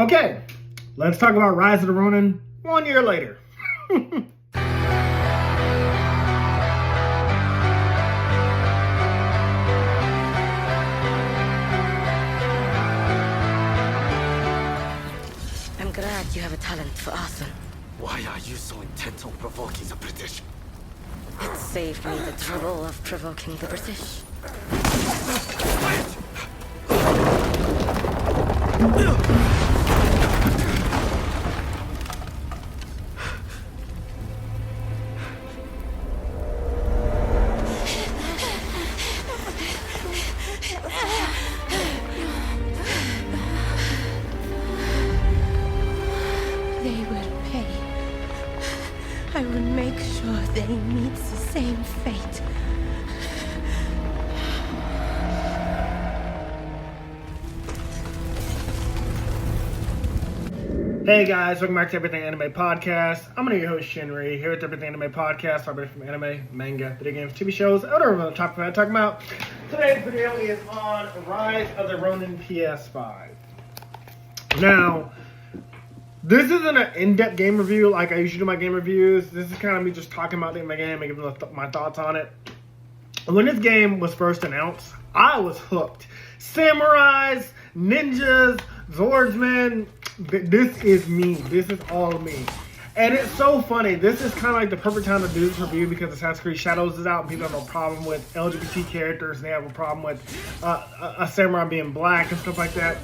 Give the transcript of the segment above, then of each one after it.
Okay, let's talk about Rise of the Ronin 1 year later. I'm glad you have a talent for arson. Why are you so intent on provoking the British? It saved me the trouble of provoking the British. They will pay. I will make sure they meet the same fate. Hey guys, welcome back to Everything Anime Podcast. I'm your host Shinry, here at the Everything Anime Podcast, talking from anime, manga, video games, TV shows, whatever we're talking about. Today's video is on Rise of the Ronin PS5. Now, this isn't an in-depth game review like I usually do my game reviews. This is kind of me just talking about my game and giving my thoughts on it. When this game was first announced, I was hooked. Samurais, ninjas, swordsmen. This is me. This is all me. And it's so funny. This is kind of like the perfect time to do this review because Assassin's Creed Shadows is out and people have a problem with LGBT characters. And they have a problem with a samurai being black and stuff like that.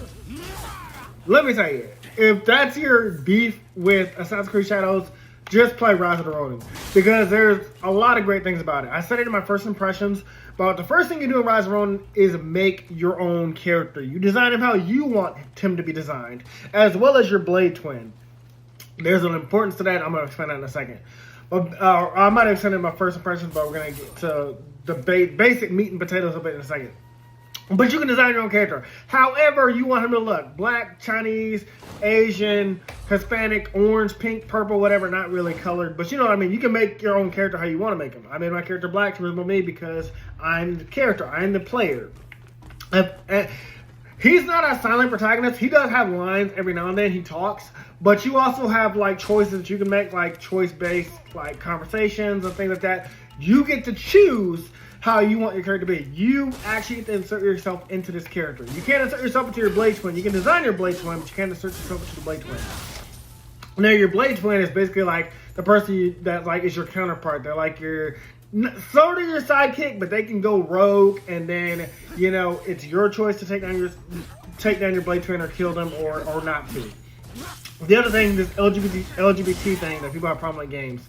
Let me tell you, if that's your beef with Assassin's Creed Shadows, just play Rise of the Ronin. Because there's a lot of great things about it. I said it in my first impressions, but the first thing you do in Rise of the Ronin is make your own character. You design him how you want him to be designed, as well as your blade twin. There's an importance to that. I'm going to explain that in a second. But I might have said it in my first impressions, but we're going to get to the basic meat and potatoes of it in a second. But you can design your own character. However you want him to look. Black, Chinese, Asian, Hispanic, orange, pink, purple, whatever. Not really colored. But you know what I mean. You can make your own character how you want to make him. I made my character black to resemble me because I'm the character. I'm the player. He's not a silent protagonist. He does have lines every now and then. He talks. But you also have like choices that you can make, like choice-based like conversations and things like that. You get to choose how you want your character to be. You actually get to insert yourself into this character. You can't insert yourself into your blade twin. You can design your blade twin, but you can't insert yourself into the blade twin. Now, your blade twin is basically like the person that like is your counterpart. They're like your sort of your sidekick, but they can go rogue, and then you know it's your choice to take down your blade twin or kill them or not to. The other thing, this LGBT thing that people have a problem with games.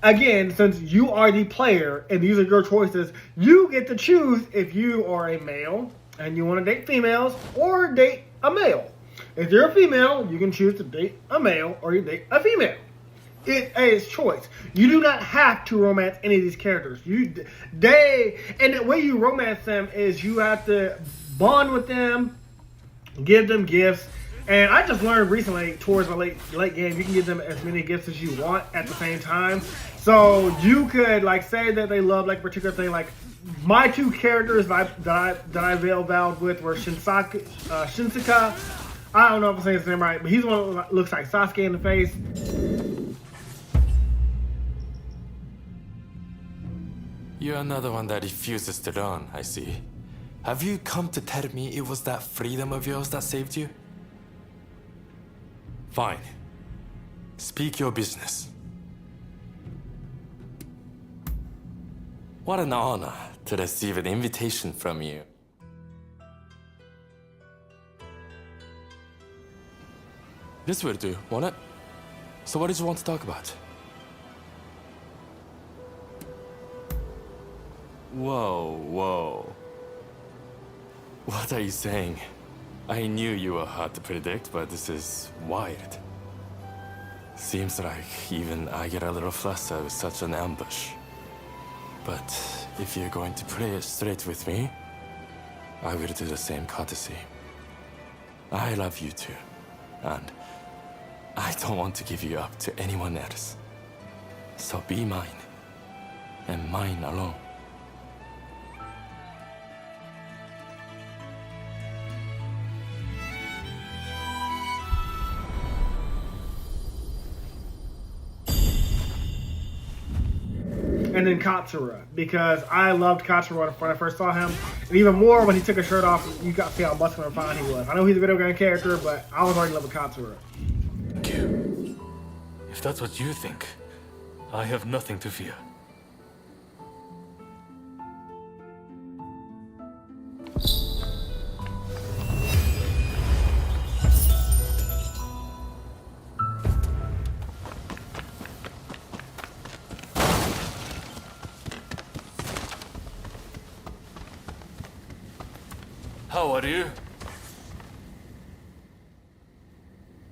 Again, since you are the player and these are your choices, you get to choose if you are a male and you want to date females or date a male. If you're a female, you can choose to date a male or you date a female. It is choice. You do not have to romance any of these characters. And the way you romance them is you have to bond with them, give them gifts. And I just learned recently, towards my late game, you can give them as many gifts as you want at the same time. So you could like say that they love like a particular thing. Like my two characters that I vowed with were Shinsuke. I don't know if I'm saying his name right, but he's the one that looks like Sasuke in the face. You're another one that refuses to learn, I see. Have you come to tell me it was that freedom of yours that saved you? Fine. Speak your business. What an honor to receive an invitation from you. This will do, won't it? So what did you want to talk about? Whoa. What are you saying? I knew you were hard to predict, but this is wild. Seems like even I get a little flustered with such an ambush. But if you're going to play it straight with me, I will do the same courtesy. I love you too, and I don't want to give you up to anyone else. So be mine, and mine alone. and then Katsura, because I loved Katsura when I first saw him, and even more when he took his shirt off. You got to see how muscular and fine he was. I know he's a video game character, but I was already in love with Katsura. Thank you. If that's what you think, I have nothing to fear. How are you?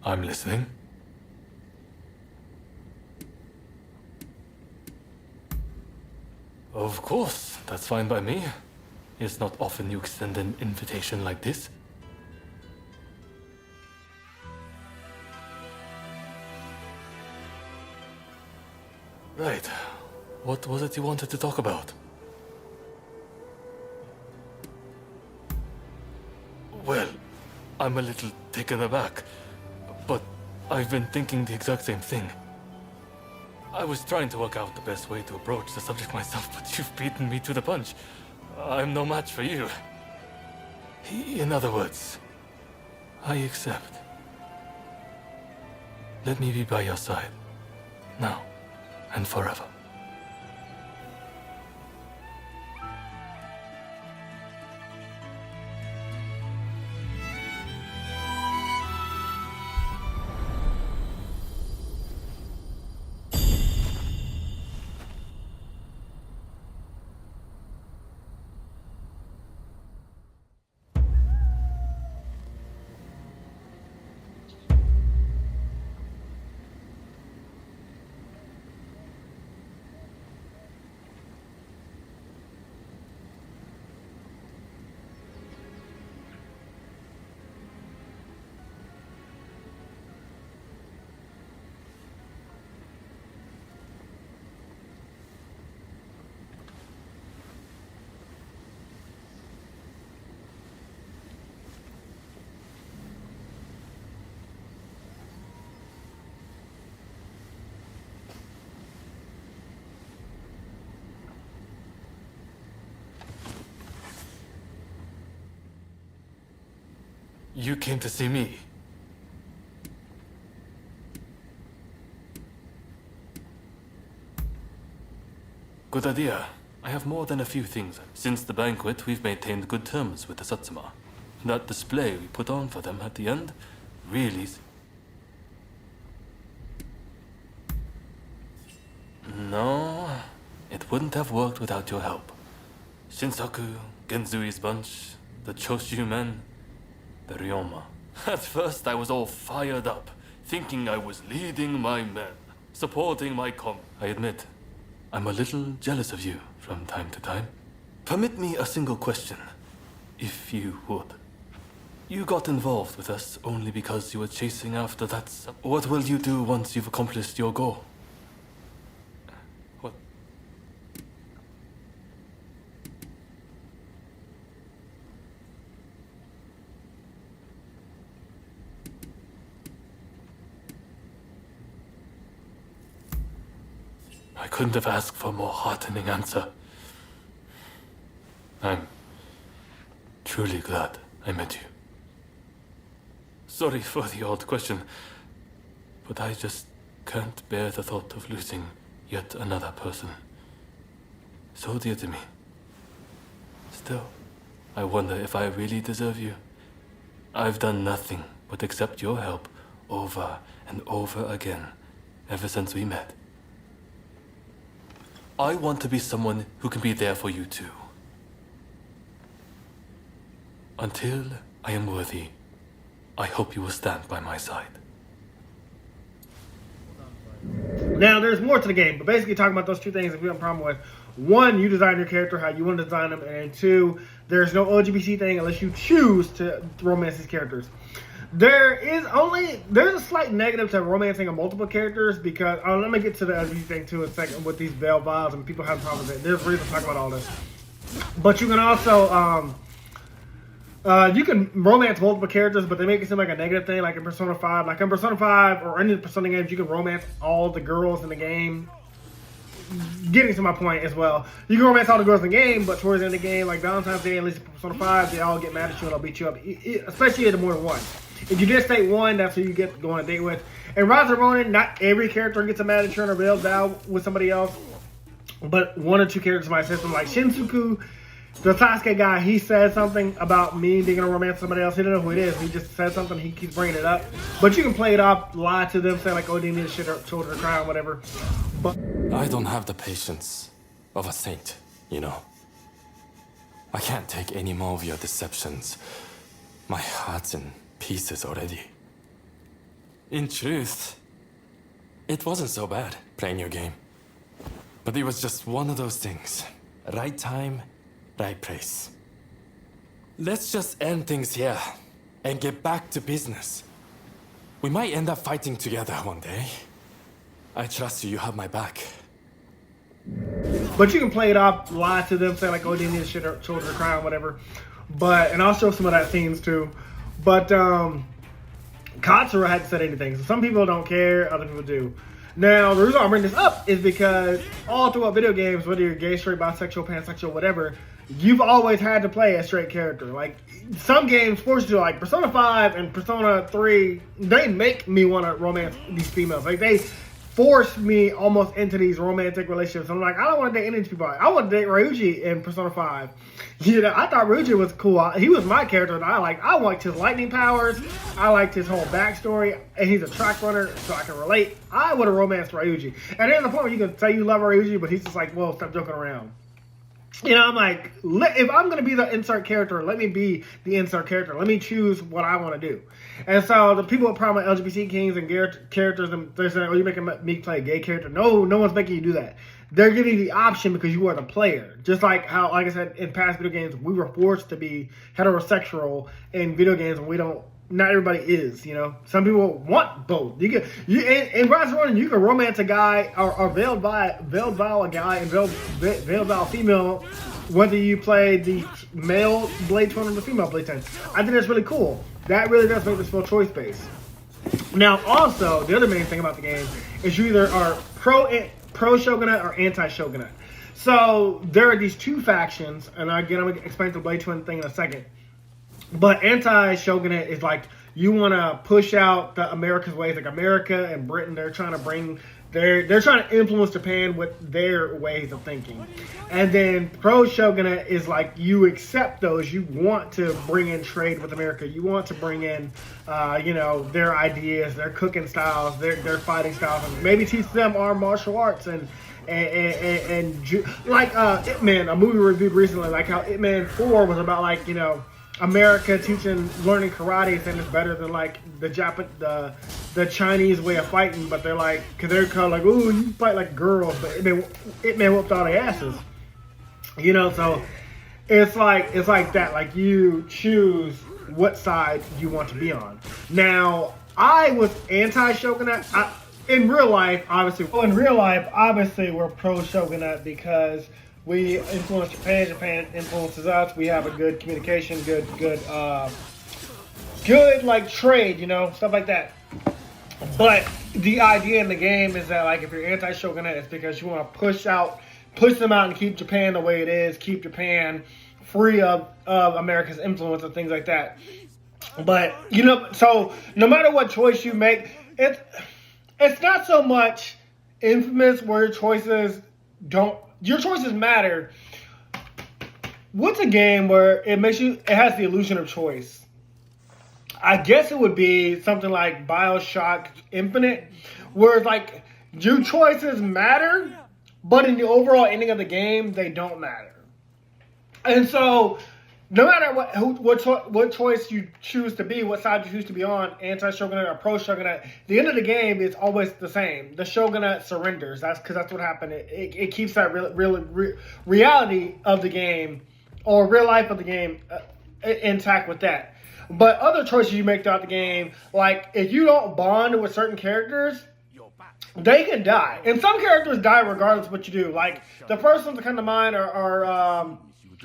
I'm listening. Of course, that's fine by me. It's not often you extend an invitation like this. Right. What was it you wanted to talk about? Well, I'm a little taken aback, but I've been thinking the exact same thing. I was trying to work out the best way to approach the subject myself, but you've beaten me to the punch. I'm no match for you. In other words, I accept. Let me be by your side, now and forever. You came to see me. Good idea. I have more than a few things. Since the banquet, we've maintained good terms with the Satsuma. That display we put on for them at the end really... No, it wouldn't have worked without your help. Shinsaku, Genzui's bunch, the Choshu men, the Ryoma. At first I was all fired up, thinking I was leading my men, supporting my I admit, I'm a little jealous of you from time to time. Permit me a single question, if you would. You got involved with us only because you were chasing after that... What will you do once you've accomplished your goal? What? I couldn't have asked for a more heartening answer. I'm truly glad I met you. Sorry for the odd question, but I just can't bear the thought of losing yet another person so dear to me. Still, I wonder if I really deserve you. I've done nothing but accept your help over and over again ever since we met. I want to be someone who can be there for you too. Until I am worthy, I hope you will stand by my side. Now, there's more to the game, but basically talking about those two things that we have a problem with. One, you design your character how you want to design them, and two, there's no LGBT thing unless you choose to romance these characters. There's a slight negative to romancing of multiple characters because, let me get to the LGBT thing too in a second with these veil vials and people having problems with it. There's a reason to talk about all this. But you can also, you can romance multiple characters, but they make it seem like a negative thing, like in Persona 5. Like in Persona 5 or any Persona games, you can romance all the girls in the game. getting to my point as well. You can romance all the girls in the game, but towards the end of the game, like Valentine's Day, at least Persona 5, they all get mad at you and they'll beat you up, especially if more than one. If you just date one, that's who you get to go on a date with. In Rise of Ronin, not every character gets a mad at you and a real vow with somebody else, but one or two characters in my system, like Shinsuke, the Sasuke guy, he said something about me being in a romance with somebody else. He didn't know who it is. He just said something. He keeps bringing it up. But you can play it off, lie to them, say like, oh, they need a shit or shoulder to cry or whatever. But I don't have the patience of a saint, you know. I can't take any more of your deceptions. My heart's in pieces already. In truth, it wasn't so bad playing your game. But it was just one of those things. Right time, right place. Let's just end things here and get back to business. We might end up fighting together one day. I trust you have my back. you can play it off, lie to them, say like, oh, they need a shit or shoulder to cry or whatever. But, and I'll show some of that scenes too. But, Katsura hadn't said anything. So some people don't care, other people do. Now, the reason I bring this up is because all throughout video games, whether you're gay, straight, bisexual, pansexual, whatever, you've always had to play a straight character. Like, some games force you to, like, Persona 5 and Persona 3, they make me want to romance these females. Like, they force me almost into these romantic relationships. I'm like, I don't want to date any of these people. I want to date Ryuji in Persona 5. You know, I thought Ryuji was cool. He was my character that I liked. I liked his lightning powers. I liked his whole backstory. And he's a track runner, so I can relate. I would have romanced Ryuji. And there's the point where you can say you love Ryuji, but he's just like, well, stop joking around. You know, I'm like, if I'm going to be the insert character, let me be the insert character. Let me choose what I want to do. And so the people with problem with LGBT kings and characters, and they're saying, oh, you're making me play a gay character. No one's making you do that. They're giving you the option because you are the player. Just like how, like I said, in past video games, we were forced to be heterosexual in video games, and we don't. Not everybody is, you know. Some people want both. You in Rise of Ronin, you can romance a guy or veiled vow a guy and veiled vow a female, whether you play the male Blade Twin or the female Blade Twin. I think that's really cool. That really does make this feel choice based. Now, also, the other main thing about the game is you either are pro Shogunate or anti Shogunate. So there are these two factions, and again, I'm gonna explain the Blade Twin thing in a second. But anti-shogunate is like you want to push out the America's ways, like America and Britain. They're trying to bring they're trying to influence Japan with their ways of thinking. And then pro-shogunate is like you accept those. You want to bring in trade with America. You want to bring in, their ideas, their cooking styles, their fighting styles, and maybe teach them our martial arts and like Ip Man, a movie we reviewed recently, like how Ip Man 4 was about like America learning karate, saying it's better than like the Chinese way of fighting, but they're like, cause they're kind of like, ooh, you fight like girls, but Ip Man whooped all their asses, So it's like that, like you choose what side you want to be on. Now, I was anti-shogunate. In real life, obviously, we're pro-shogunate because we influence Japan. Japan influences us. We have a good communication, good like trade, stuff like that. But the idea in the game is that like if you're anti-shogunate, it's because you want to push them out and keep Japan the way it is, keep Japan free of America's influence and things like that. But so no matter what choice you make, it's not so much infamous where your choices matter. What's a game where it has the illusion of choice? I guess it would be something like BioShock Infinite, where it's like your choices matter, but in the overall ending of the game, they don't matter. And so, no matter what choice you choose to be, what side you choose to be on, anti-shogunate or pro-shogunate, the end of the game is always the same. The shogunate surrenders. That's because that's what happened. It keeps that reality of the game or real life of the game intact with that. But other choices you make throughout the game, like if you don't bond with certain characters, they can die. And some characters die regardless of what you do. Like the first ones that come to mind are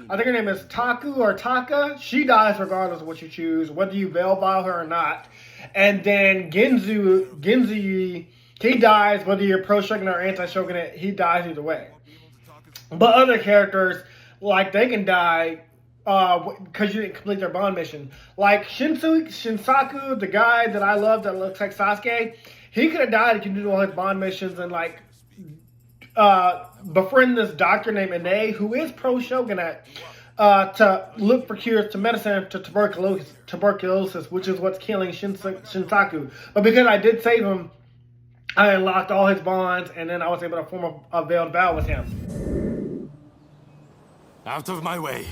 I think her name is Taku or Taka. She dies regardless of what you choose, whether you veil vow her or not. And then Genzi, he dies, whether you're pro-shogunate or anti-shogunate, he dies either way. But other characters, like, they can die because you didn't complete their bond mission. Like Shinsaku, the guy that I love that looks like Sasuke, he could have died if you did all his bond missions and, like, befriend this doctor named Ine, who is pro-shogunate, to look for cures to medicine to tuberculosis, which is what's killing Shinsaku. But because I did save him, I unlocked all his bonds, and then I was able to form a veiled vow with him. Out of my way.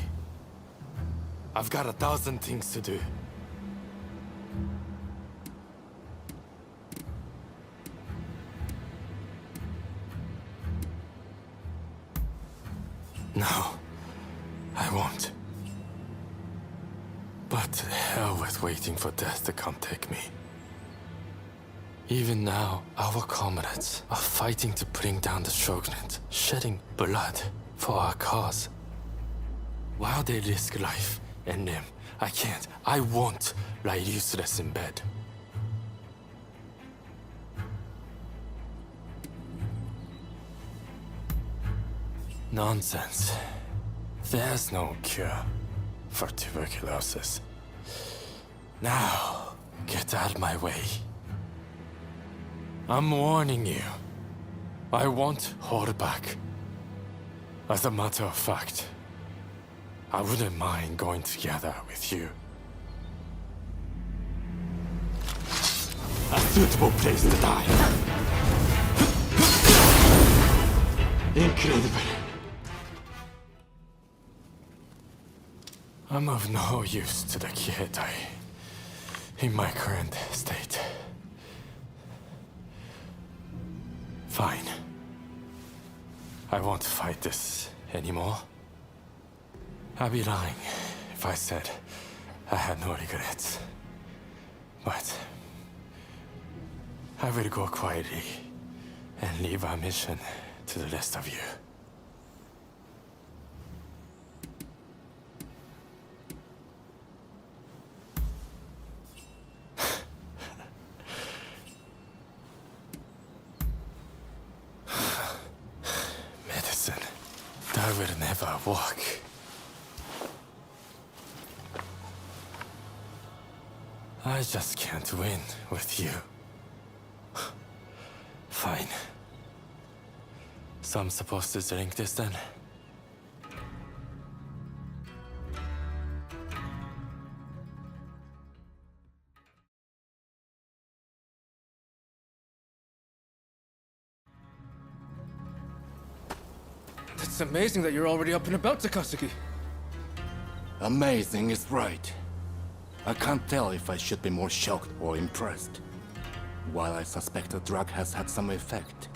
I've got 1,000 things to do. No, I won't. But to hell with waiting for death to come take me. Even now, our comrades are fighting to bring down the shogunate, shedding blood for our cause. While they risk life and limb, I won't lie useless in bed. Nonsense. There's no cure for tuberculosis. Now, get out of my way. I'm warning you. I won't hold back. As a matter of fact, I wouldn't mind going together with you. A suitable place to die. Incredible. I'm of no use to the Kiheitai in my current state. Fine. I won't fight this anymore. I'd be lying if I said I had no regrets. But I will go quietly and leave our mission to the rest of you. Medicine, that will never work. I just can't win with you. Fine. So I'm supposed to drink this then? It's amazing that you're already up and about, Takasugi. Amazing is right. I can't tell if I should be more shocked or impressed. While I suspect the drug has had some effect,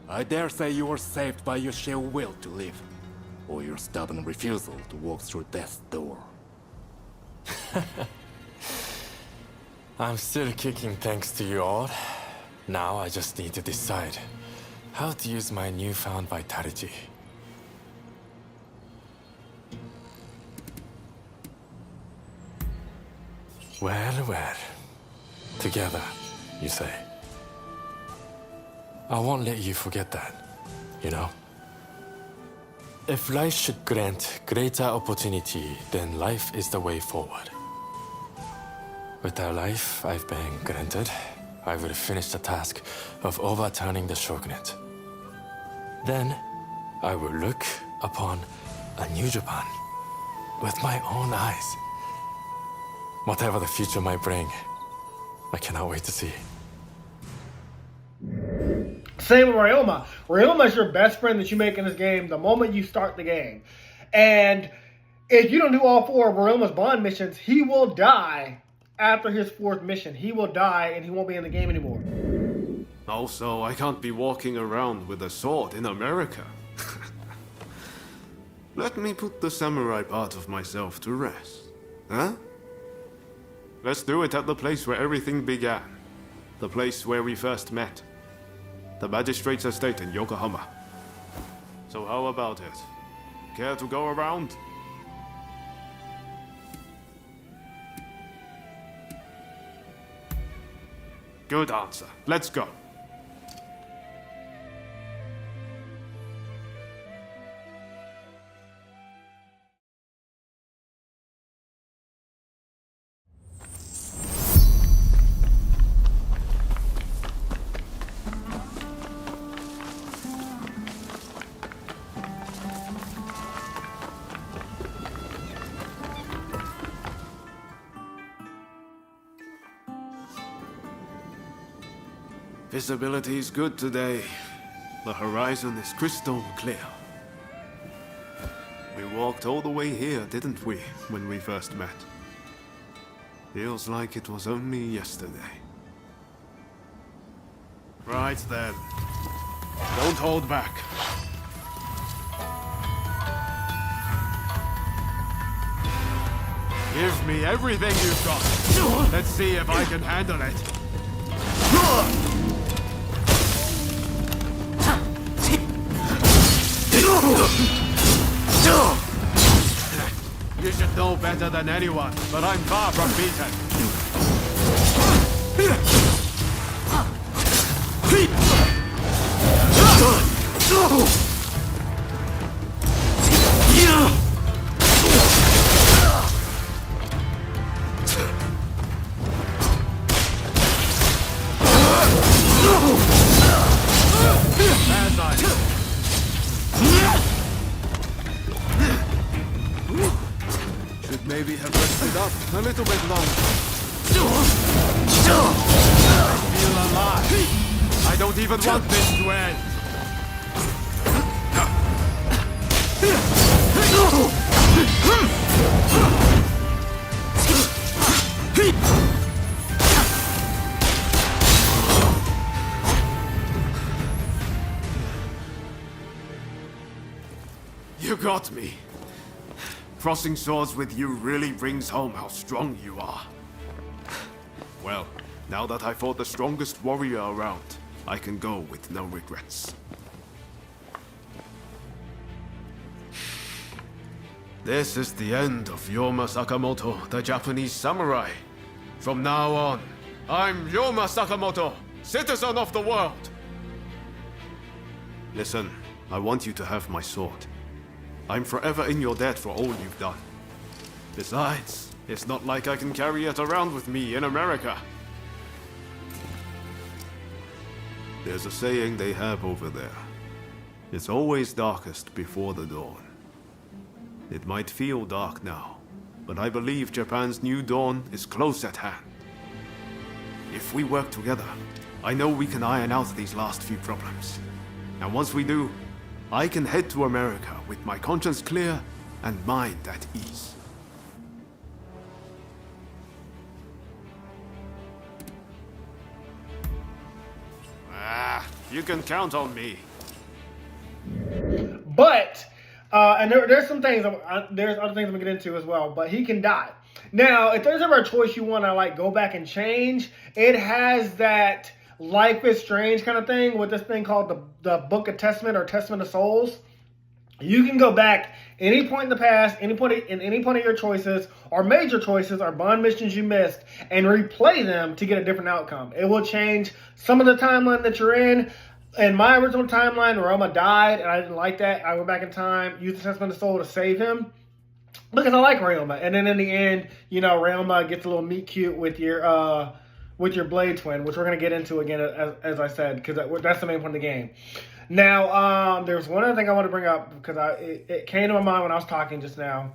I dare say you were saved by your sheer will to live, or your stubborn refusal to walk through death's door. I'm still kicking thanks to you all. Now I just need to decide how to use my newfound vitality. Well, well. Together, you say. I won't let you forget that, you know? If life should grant greater opportunity, then life is the way forward. With the life I've been granted, I will finish the task of overturning the shogunate. Then, I will look upon a new Japan with my own eyes. Whatever the future might bring, I cannot wait to see. Same with Ryoma. Ryoma is your best friend that you make in this game the moment you start the game. And if you don't do all four of Ryoma's bond missions, he will die after his fourth mission. He will die and he won't be in the game anymore. Also, I can't be walking around with a sword in America. Let me put the samurai part of myself to rest. Huh? Let's do it at the place where everything began. The place where we first met. The magistrate's estate in Yokohama. So how about it? Care to go around? Good answer. Let's go. Visibility is good today. The horizon is crystal clear. We walked all the way here, didn't we, when we first met? Feels like it was only yesterday. Right then. Don't hold back. Give me everything you've got. Let's see if I can handle it. You should know better than anyone, but I'm far from beaten. Should maybe have rested up a little bit longer. I feel alive. I don't even want this to end. You got me. Crossing swords with you really brings home how strong you are. Well, now that I fought the strongest warrior around, I can go with no regrets. This is the end of Yoma Sakamoto, the Japanese samurai. From now on, I'm Yoma Sakamoto, citizen of the world. Listen, I want you to have my sword. I'm forever in your debt for all you've done. Besides, it's not like I can carry it around with me in America. There's a saying they have over there. It's always darkest before the dawn. It might feel dark now, but I believe Japan's new dawn is close at hand. If we work together, I know we can iron out these last few problems. And once we do, I can head to America with my conscience clear and mind at ease. You can count on me. But, and there's some things, there's other things I'm going to get into as well, but he can die. Now, if there's ever a choice you want to, like, go back and change, it has that Life is Strange kind of thing with this thing called the Book of Testament or Testament of Souls. You can go back any point in the past, any point of your choices, or major choices, or bond missions you missed, and replay them to get a different outcome. It will change some of the timeline that you're in. In my original timeline, Roma died, and I didn't like that. I went back in time, used the Testament of Soul to save him, because I like Roma. And then in the end, you know, Roma gets a little meet cute with your Blade Twin, which we're going to get into again, as I said, because that's the main point of the game. Now, there's one other thing I want to bring up, because it came to my mind when I was talking just now.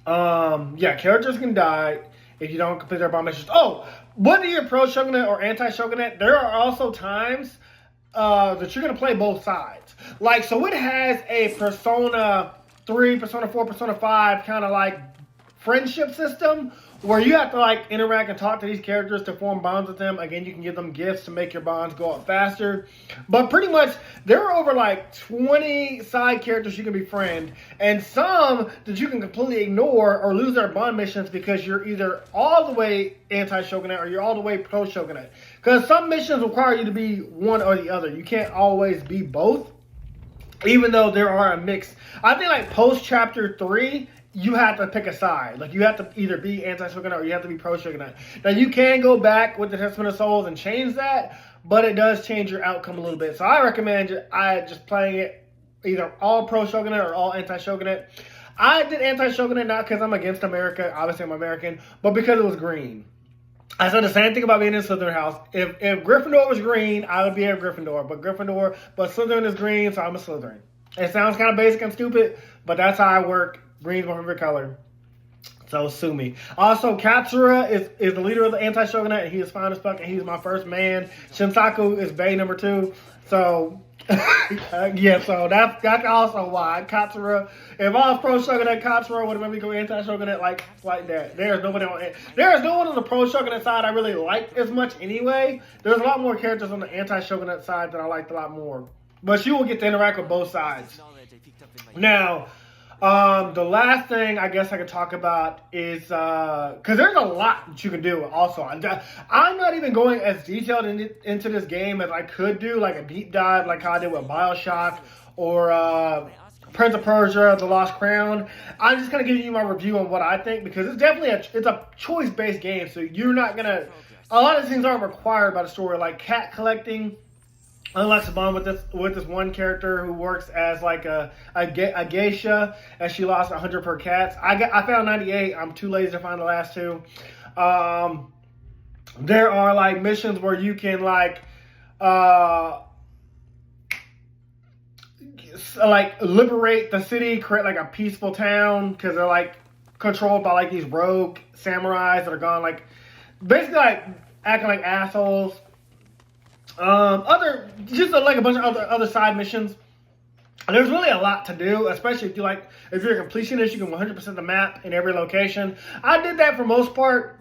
Yeah, characters can die if you don't complete their bond missions. Oh, whether you're pro-shogunate or anti-shogunate, there are also times that you're going to play both sides. Like, so it has a Persona 3, Persona 4, Persona 5 kind of like friendship system where you have to like interact and talk to these characters to form bonds with them. Again, you can give them gifts to make your bonds go up faster. But pretty much, there are over like 20 side characters you can befriend, and some that you can completely ignore or lose their bond missions because you're either all the way anti-shogunate or you're all the way pro-shogunate. Because some missions require you to be one or the other. You can't always be both, even though there are a mix. I think like post-chapter 3, you have to pick a side. Like, you have to either be anti-shogunate or you have to be pro-shogunate. Now, you can go back with the Testament of Souls and change that, but it does change your outcome a little bit. So I recommend just playing it either all pro-shogunate or all anti-shogunate. I did anti-shogunate not because I'm against America. Obviously, I'm American, but because it was green. I said the same thing about being in Slytherin house. If Gryffindor was green, I would be a Gryffindor. But Slytherin is green, so I'm a Slytherin. It sounds kind of basic and stupid, but that's how I work. Green's my favorite color. So sue me. Also, Katsura is the leader of the anti-shogunate, and he is fine as fuck, and he's my first man. Shinsaku is Bay number 2. So, yeah, so that's also why. Katsura, if I was pro-shogunate, Katsura would have made me go anti-shogunate like that. There's no one on the pro-shogunate side I really liked as much anyway. There's a lot more characters on the anti-shogunate side that I liked a lot more. But you will get to interact with both sides. Now, the last thing I guess I could talk about is, because there's a lot that you can do also. I'm not even going as detailed into this game as I could do, like a deep dive like how I did with BioShock or Prince of Persia, The Lost Crown. I'm just going to give you my review on what I think, because it's definitely it's a choice-based game, so you're not going to, a lot of things aren't required by the story, like cat collecting. Unless a bond with this one character who works as like a geisha, and she lost 100 per cats. I found 98. I'm too lazy to find the last 2. There are like missions where you can like liberate the city, create like a peaceful town, because they're like controlled by like these rogue samurais that are gone like basically like acting like assholes. Like a bunch of other side missions. There's really a lot to do, especially if you're a completionist, you can 100% the map in every location. I did that for most part,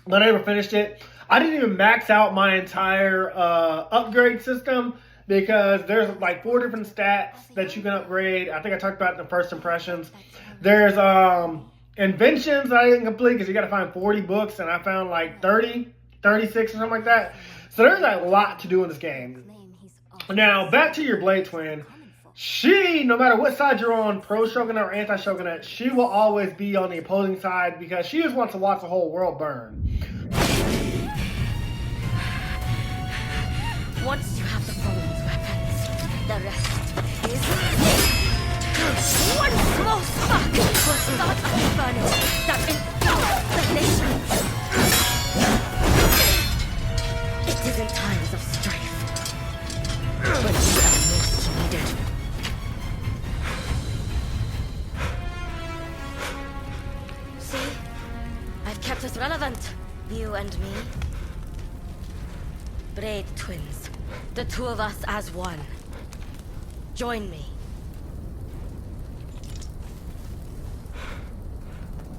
but I never finished it. I didn't even max out my entire upgrade system, because there's like 4 different stats that you can upgrade. I think I talked about it in the first impressions. There's inventions that I didn't complete because you got to find 40 books, and I found like 36 or something like that. So there's a lot to do in this game. Now, back to your Blade Twin. She, no matter what side you're on, pro-shogunate or anti-shogunate, she will always be on the opposing side, because she just wants to watch the whole world burn. Once you have the following weapons, the rest is one small spark will start a inferno that engulfs the nation. It is in times of strife when you are most needed. See? I've kept us relevant, you and me. Braid twins. The 2 of us as one. Join me.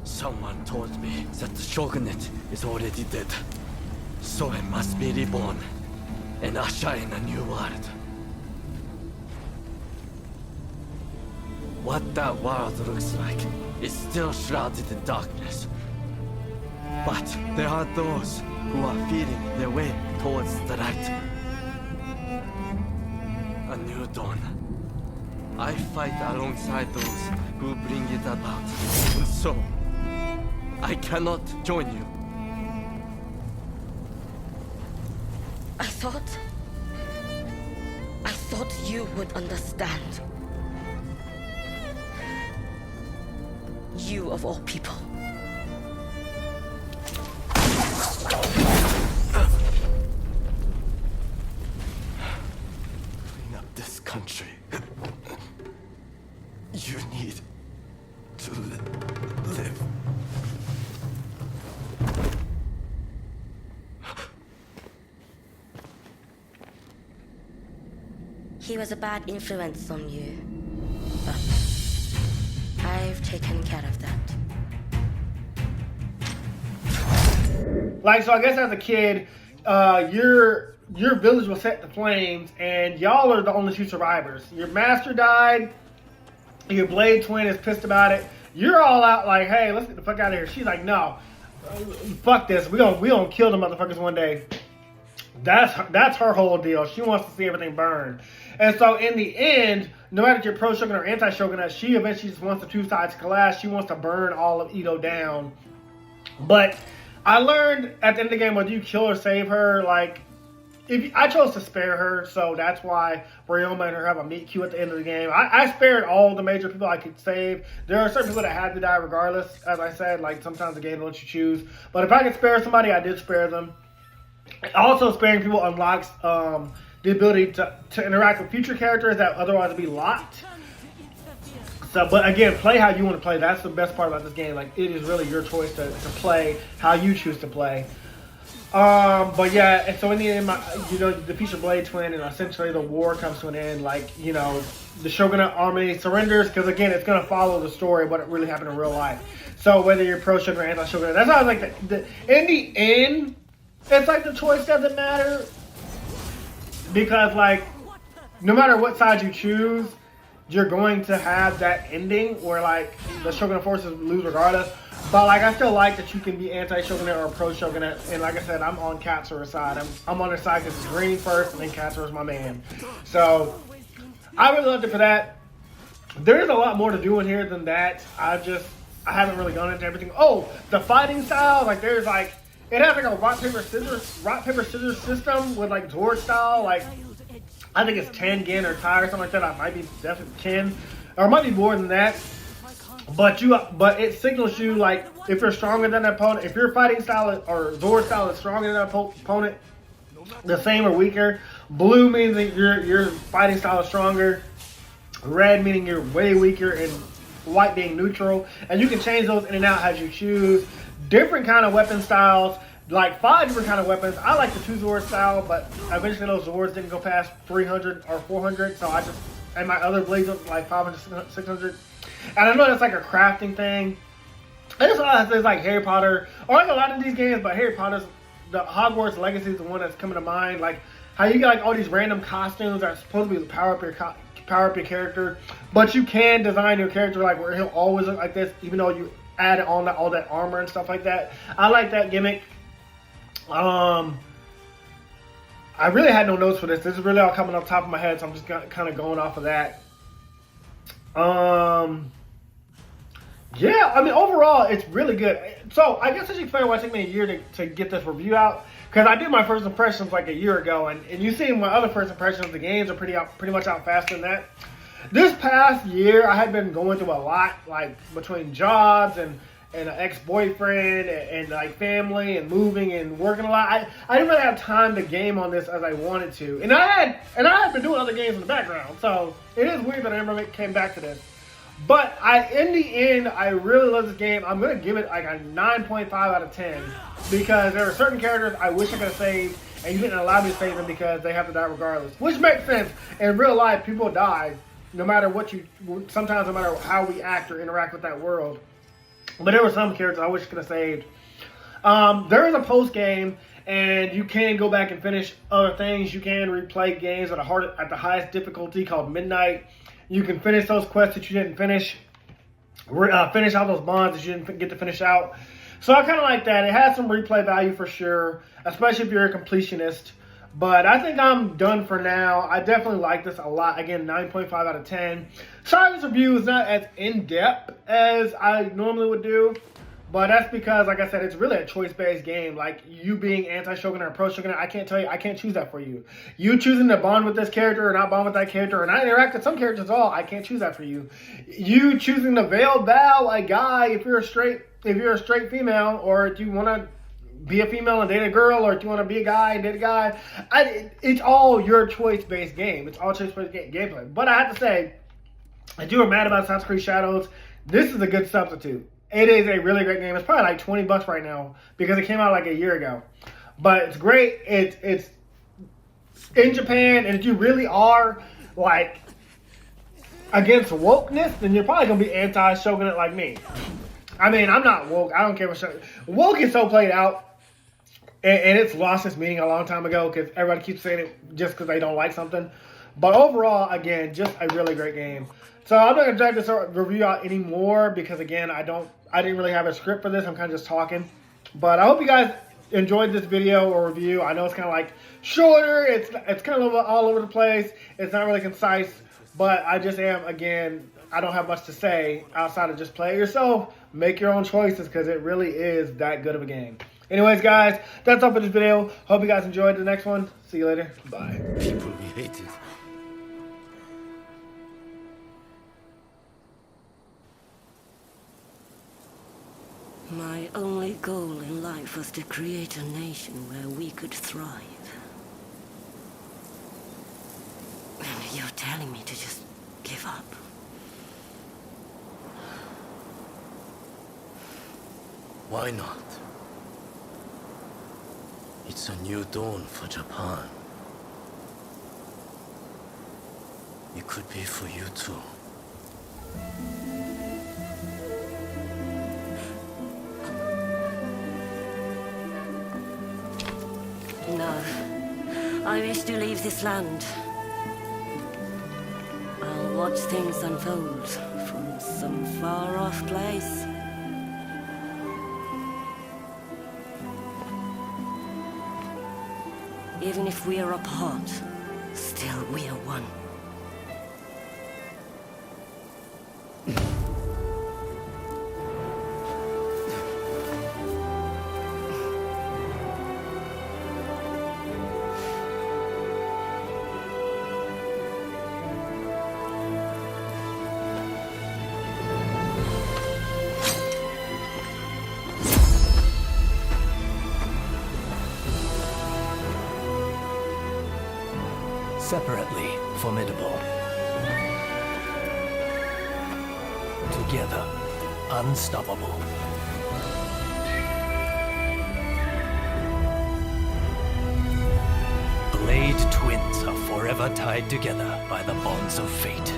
Someone told me that the shogunate is already dead. So I must be reborn and usher in a new world. What that world looks like is still shrouded in darkness. But there are those who are feeling their way towards the light. A new dawn. I fight alongside those who bring it about. And so, I cannot join you. I thought you would understand. You of all people. Clean up this country. You need to live. He was a bad influence on you, but I've taken care of that. Like, so I guess as a kid, your village was set to flames, and y'all are the only 2 survivors. Your master died. Your Blade Twin is pissed about it. You're all out like, hey, let's get the fuck out of here. She's like, no, fuck this. We gonna kill the motherfuckers one day. That's her whole deal. She wants to see everything burn. And so in the end, no matter if you're pro-shogunate or anti-shogunate, she eventually just wants the 2 sides to collapse. She wants to burn all of Edo down. But I learned at the end of the game, whether you kill or save her, like, I chose to spare her, so that's why Ryoma and her have a meet cute at the end of the game. I spared all the major people I could save. There are certain people that had to die regardless, as I said. Like, sometimes the game lets you choose. But if I could spare somebody, I did spare them. Also, sparing people unlocks the ability to interact with future characters that otherwise would be locked. So, but again, play how you want to play. That's the best part about this game. Like, it is really your choice to play how you choose to play. But yeah, and so in the end, the feature Blade Twin, and essentially the war comes to an end. Like, the Shogunate army surrenders, because again, it's going to follow the story of what really happened in real life. So whether you're pro-Shogunate or anti-Shogunate, that's why I was like, in the end, it's like the choice doesn't matter. Because, like, no matter what side you choose, you're going to have that ending where, like, the Shogunate forces lose regardless. But, like, I still like that you can be anti-Shogunate or pro-Shogunate. And like I said, I'm on Katsura's side. I'm on their side because it's green first, and then Katsura's my man. So, I really loved it for that. There's a lot more to do in here than that. I haven't really gone into everything. Oh, the fighting style, like, there's, like, it has, like, a rock, paper, scissors system with, like, Zord style, like, I think it's 10 Gin or Tai or something like that. I might be definitely 10, or it might be more than that. But it signals you, like, if you're stronger than that opponent, if your fighting style or Zord style is stronger than that opponent, the same or weaker. Blue means that your fighting style is stronger. Red meaning you're way weaker, and white being neutral. And you can change those in and out as you choose. Different kind of weapon styles. Like 5 different kind of weapons. I like the 2 Zord style, but eventually those Zords didn't go past 300 or 400, so and my other blades are like 500, 600. And I know that's like a crafting thing. I just thought it's like Harry Potter, or like a lot of these games, but Harry Potter's, the Hogwarts Legacy is the one that's coming to mind. Like how you get like all these random costumes that are supposed to be power up your character, but you can design your character like where he'll always look like this, even though you add on all that armor and stuff like that. I like that gimmick. I really had no notes for this. This is really all coming off the top of my head, so I'm just kind of going off of that. Yeah, I mean, overall, it's really good. So, I guess I should explain why it took me a year to get this review out. Because I did my first impressions like a year ago, and you see my other first impressions, the games are pretty much out faster than that. This past year, I had been going through a lot, like, between jobs and an ex-boyfriend and like family and moving and working a lot. I didn't really have time to game on this as I wanted to. And I had been doing other games in the background. So it is weird that I never came back to this. But in the end, I really love this game. I'm going to give it like a 9.5 out of 10. Because there are certain characters I wish I could have saved, and you didn't allow me to save them because they have to die regardless. Which makes sense. In real life, people die no matter sometimes no matter how we act or interact with that world. But there were some characters I wish I could have saved. There is a post game, and you can go back and finish other things. You can replay games at the highest difficulty called Midnight. You can finish those quests that you didn't finish. Finish out those bonds that you didn't get to finish out. So I kind of like that. It has some replay value for sure, especially if you're a completionist. But I think I'm done for now. I definitely like this a lot. Again, 9.5 out of 10. Sorry, this review is not as in-depth as I normally would do. But that's because, like I said, it's really a choice-based game. Like, you being anti-Shogunate or pro-Shogunate, I can't choose that for you. You choosing to bond with this character or not bond with that character, or not interact with some characters at all, I can't choose that for you. You choosing to veil vow a guy if you're a straight female, or if you want to be a female and date a girl, or if you want to be a guy and date a guy, it's all your choice-based game. It's all choice-based gameplay. But I have to say, if you were mad about Assassin's Creed Shadows, this is a good substitute. It is a really great game. It's probably like $20 right now because it came out like a year ago. But it's great. It's in Japan, and if you really are like against wokeness, then you're probably gonna be anti-Shogunate like me. I mean, I'm not woke. I don't care what woke is so played out, and it's lost its meaning a long time ago because everybody keeps saying it just because they don't like something. But overall, again, just a really great game. So I'm not gonna drag this review out anymore because again, I didn't really have a script for this. I'm kind of just talking. But I hope you guys enjoyed this video or review. I know it's kind of like shorter. It's kind of all over the place. It's not really concise. But I just am, again, I don't have much to say outside of just play it yourself. Make your own choices because it really is that good of a game. Anyways, guys, that's all for this video. Hope you guys enjoyed the next one. See you later. Bye. People we hated. My only goal in life was to create a nation where we could thrive. And you're telling me to just give up? Why not? It's a new dawn for Japan. It could be for you too. No. I wish to leave this land. I'll watch things unfold from some far-off place. Even if we are apart, still we are one. Separately formidable. Together, unstoppable. Blade twins are forever tied together by the bonds of fate.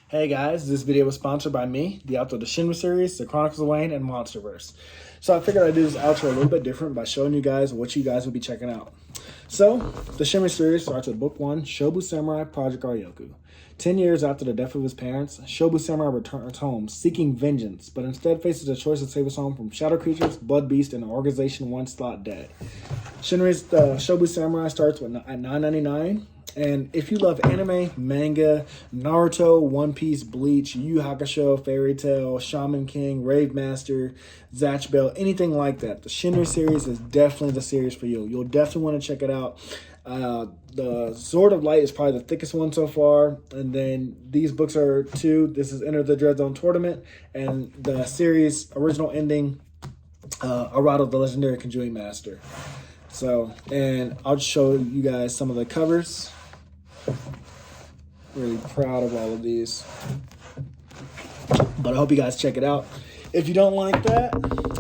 Hey guys, this video was sponsored by me, the author of the Shinry series, the Chronicles of Wayne, and Monsterverse. So I figured I'd do this outro a little bit different by showing you guys what you guys will be checking out. So, the Shinry series starts with Book 1, Shobu Samurai Project Aryoku. 10 years after the death of his parents, Shobu Samurai returns home seeking vengeance, but instead faces the choice to save his home from shadow creatures, blood beasts, and an organization once thought dead. Shinry's Shobu Samurai starts at $9.99. And if you love anime, manga, Naruto, One Piece, Bleach, Yu Yu Hakusho, Fairy Tail, Shaman King, Rave Master, Zatch Bell, anything like that, the Shinry series is definitely the series for you. You'll definitely want to check it out. The Sword of Light is probably the thickest one so far. And then these books are two. This is Enter the Dread Zone Tournament. And the series original ending, Arado, the Legendary Conjuring Master. So, and I'll just show you guys some of the covers. really proud of all of these. But I hope you guys check it out. If you don't like that,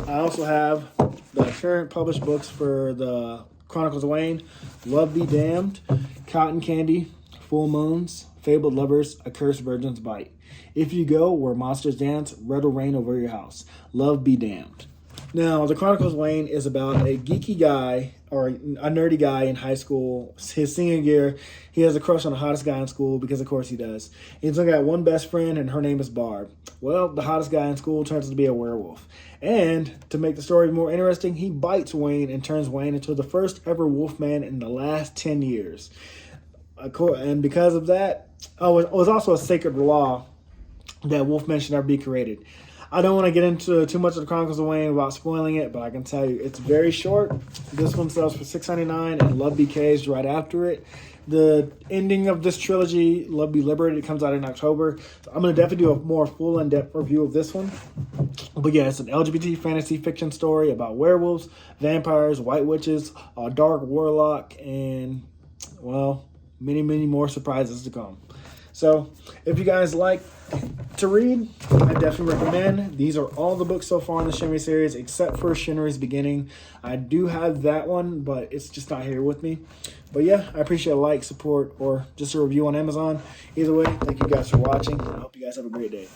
I also have the current published books for the Chronicles of Wayne, Love Be Damned, Cotton Candy, Full Moons, Fabled Lovers, A Cursed Virgin's Bite. If You Go Where Monsters Dance, Red will Rain Over Your House. Love Be Damned. Now, the Chronicles of Wayne is about a geeky guy, or a nerdy guy in high school. His senior year, he has a crush on the hottest guy in school, because of course he does. He's only got one best friend, and her name is Barb. Well, the hottest guy in school turns out to be a werewolf. And to make the story more interesting, he bites Wayne and turns Wayne into the first ever wolfman in the last 10 years. And because of that, it was also a sacred law that wolfmen should never be created. I don't want to get into too much of the Chronicles of Wayne without spoiling it, but I can tell you it's very short. This one sells for $6.99, and Love Be Caged right after it. The ending of this trilogy, Love Be Liberated, comes out in October. So I'm going to definitely do a more full in-depth review of this one. But yeah, it's an LGBT fantasy fiction story about werewolves, vampires, white witches, a dark warlock, and, well, many, many more surprises to come. So if you guys like to read, I definitely recommend. These are all the books so far in the Shinry series, except for Shinry's Beginning. I do have that one, but it's just not here with me. But yeah, I appreciate a like, support, or just a review on Amazon. Either way, thank you guys for watching. I hope you guys have a great day.